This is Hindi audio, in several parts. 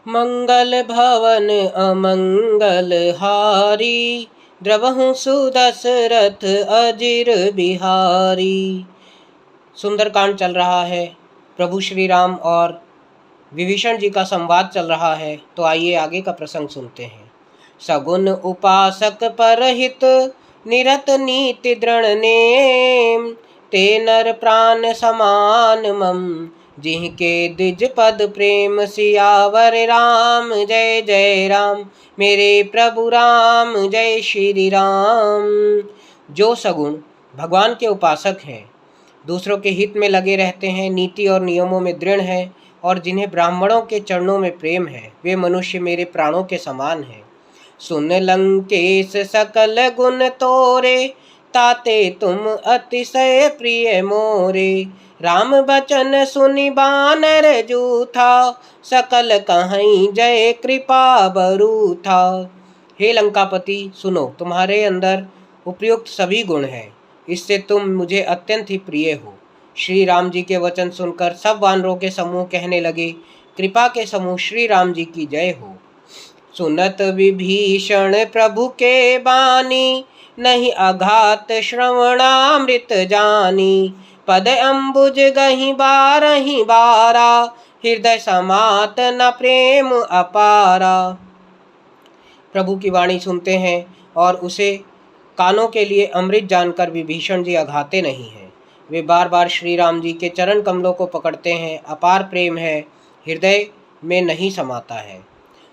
मंगल भवन अमंगल हारी, द्रवहु सुदशरथ अजिर बिहारी। सुंदरकांड चल रहा है। प्रभु श्री राम और विभीषण जी का संवाद चल रहा है। तो आइए आगे का प्रसंग सुनते हैं। सगुन उपासक परहित निरत नीति दृढ़ नेम, ते नर प्राण समान मम, जिनके द्विज पद प्रेम। सियावर राम जय जय राम, मेरे प्रभु राम जय श्री राम। जो सगुण भगवान के उपासक हैं, दूसरों के हित में लगे रहते हैं, नीति और नियमों में दृढ़ हैं और जिन्हें ब्राह्मणों के चरणों में प्रेम है, वे मनुष्य मेरे प्राणों के समान हैं। सुन लंकेश सकल गुण तोरे, ताते तुम अतिशय प्रिय मोरे। राम बचन सुनि बानर जूथा, सकल कहीं जय कृपा बरूथा। हे लंकापति, सुनो, तुम्हारे अंदर उपयुक्त सभी गुण हैं, इससे तुम मुझे अत्यंत ही प्रिय हो। श्री राम जी के वचन सुनकर सब वानरों के समूह कहने लगे, कृपा के समूह श्री राम जी की जय हो। सुनत विभीषण प्रभु के बानी, नहीं अघात श्रवणामृत जानी। पद अम्बुज गही बारही बारा, हृदय समात न प्रेम अपारा। प्रभु की वाणी सुनते हैं और उसे कानों के लिए अमृत जानकर विभीषण जी अघाते नहीं हैं। वे बार बार श्री राम जी के चरण कमलों को पकड़ते हैं। अपार प्रेम है, हृदय में नहीं समाता है।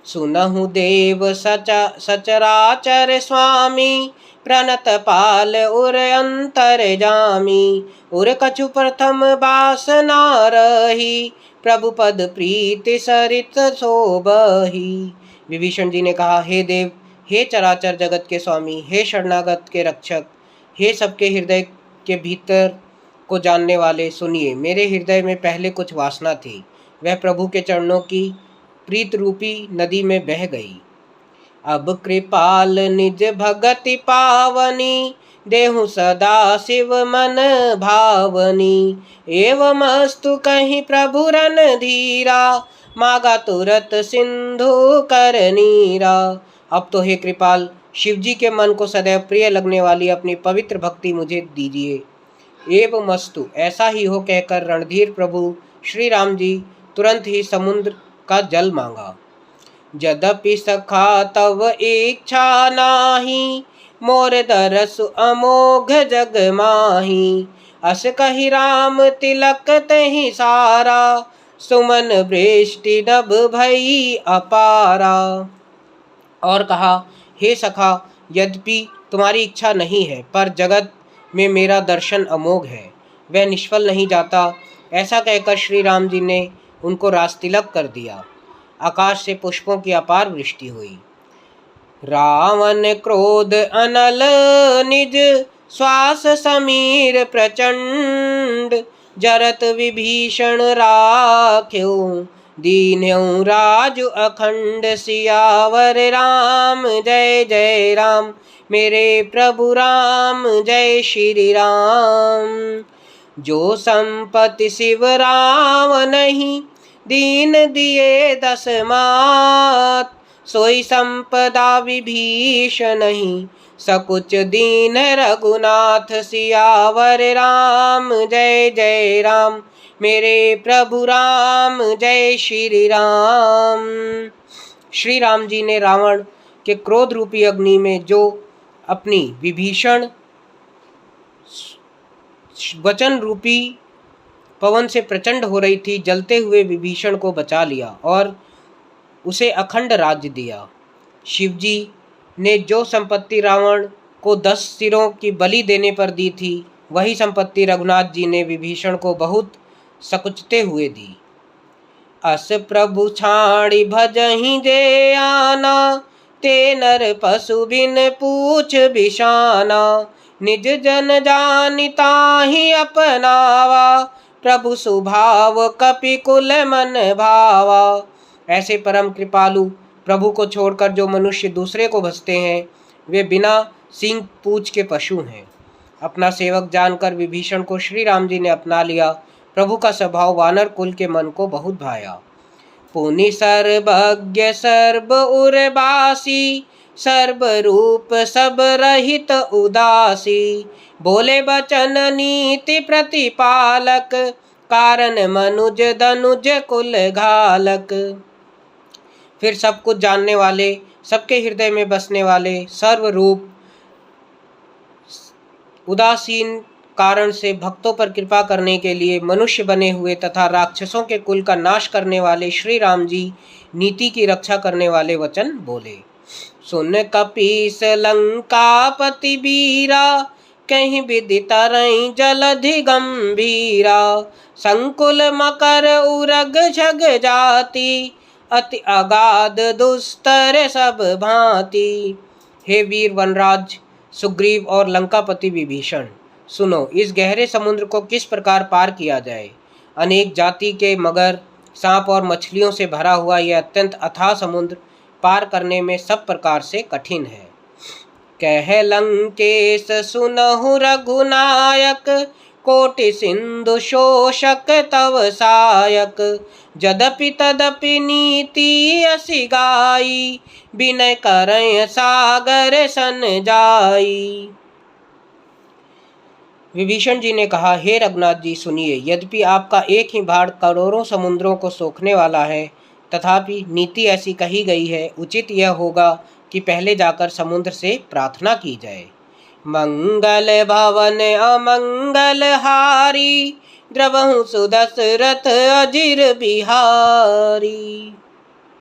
सुनहु देव सचराचर स्वामी, प्रणत पाल उर अंतर जामी। उर कछु प्रथम बासना रही, प्रभु पद प्रीति सरित शोभही। विभीषण जी ने कहा, हे देव, हे चराचर जगत के स्वामी, हे शरणागत के रक्षक, हे सबके हृदय के भीतर को जानने वाले, सुनिए, मेरे हृदय में पहले कुछ वासना थी, वह प्रभु के चरणों की प्रीत रूपी नदी में बह गई। अब कृपाल निज भगति पावनी, देहु सदा शिव मन भावनी। एवं अस्तु कहीं प्रभु रन धीरा, मागा तुरत सिंधु कर नीरा। अब तो हे कृपाल, शिव जी के मन को सदैव प्रिय लगने वाली अपनी पवित्र भक्ति मुझे दीजिए। एवं मस्तु, ऐसा ही हो कहकर रणधीर प्रभु श्री राम जी तुरंत ही समुद्र का जल मांगा। यद्यपि सखा तव इच्छा नाही, मोर दरसु अमोघ जग माही। अस कहि राम तिलक तहि सारा, सुमन वृष्टि नभ भई अपारा। और कहा, हे सखा, यद्यपि तुम्हारी इच्छा नहीं है, पर जगत में मेरा दर्शन अमोघ है, वह निष्फल नहीं जाता। ऐसा कहकर श्री राम जी ने उनको रासतिलक कर दिया। आकाश से पुष्पों की अपार वृष्टि हुई। रावण क्रोध अनल निज, श्वास समीर प्रचंड। जरत विभीषण राख्यो, दीन्यौ राजु अखंड। सियावर राम जय जय राम, मेरे प्रभु राम जय श्री राम। जो संपत्ति शिव राम नहीं, दीन दिए दस मात। सोई संपदा विभीषण नहीं, सकुच दीन रघुनाथ। सियावर राम जय जय राम, मेरे प्रभु राम जय श्री राम। श्री राम जी ने रावण के क्रोध रूपी अग्नि में जो अपनी विभीषण वचन रूपी पवन से प्रचंड हो रही थी, जलते हुए विभीषण को बचा लिया और उसे अखंड राज्य दिया। शिवजी ने जो संपत्ति रावण को 10 सिरों की बलि देने पर दी थी, वही संपत्ति रघुनाथ जी ने विभीषण को बहुत सकुचते हुए दी। अस प्रभु छाड़ी भजहि जे आना, ते नर पशु बिन पूछ बिशाना। निज जन जानिता ही अपनावा, प्रभु सुभाव कपि कुल मन भावा। ऐसे परम कृपालु प्रभु को छोड़कर जो मनुष्य दूसरे को भजते हैं, वे बिना सींग पूछ के पशु हैं। अपना सेवक जानकर विभीषण को श्री राम जी ने अपना लिया। प्रभु का स्वभाव वानर कुल के मन को बहुत भाया। पुनि सर्वज्ञ सर्व उर्वासी, सर्वरूप सब रहित उदासी। बोले बचन नीति प्रतिपालक, कारण मनुज दनुज कुल घालक। फिर सब कुछ जानने वाले, सबके हृदय में बसने वाले, सर्वरूप, उदासीन कारण से भक्तों पर कृपा करने के लिए मनुष्य बने हुए तथा राक्षसों के कुल का नाश करने वाले श्री राम जी नीति की रक्षा करने वाले वचन बोले। सुन कपीस लंकापति बीरा, कहीं विदित रही जलधि गंभीरा। संकुल मकर उरग झग जाति, अति अगाध दुस्तर सब भांति। हे वीर वनराज सुग्रीव और लंकापति विभीषण, सुनो, इस गहरे समुद्र को किस प्रकार पार किया जाए। अनेक जाति के मगर, सांप और मछलियों से भरा हुआ यह अत्यंत अथाह समुद्र पार करने में सब प्रकार से कठिन है। कह लंकेश सुनहु रघुनायक, कोटि सिंधु शोषक तव सायक। जदपि तदपि नीति असि गाई, बिनय करय सागर सन जाई। विभीषण जी ने कहा, हे रघुनाथ जी सुनिए, यद्यपि आपका एक ही बाण करोड़ों समुद्रों को सोखने वाला है, तथापि नीति ऐसी कही गई है, उचित यह होगा कि पहले जाकर समुद्र से प्रार्थना की जाए। मंगल भवन अमंगल हारी, द्रवहु सुदशरथ अजिर बिहारी।